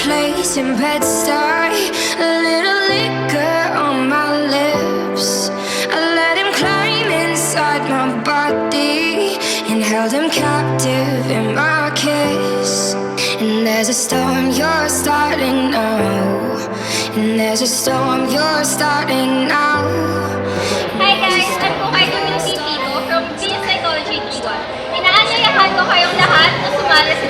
place in Bed-Stuy. A little liquor on my lips. I let him climb inside my body and held him captive in my kiss. And there's a storm you're starting now. And there's a storm you're starting now. Hi guys! I'm po kayo ng Tito from Business Psychology D1. Inaanyayahan ko kayong lahat na sumali sa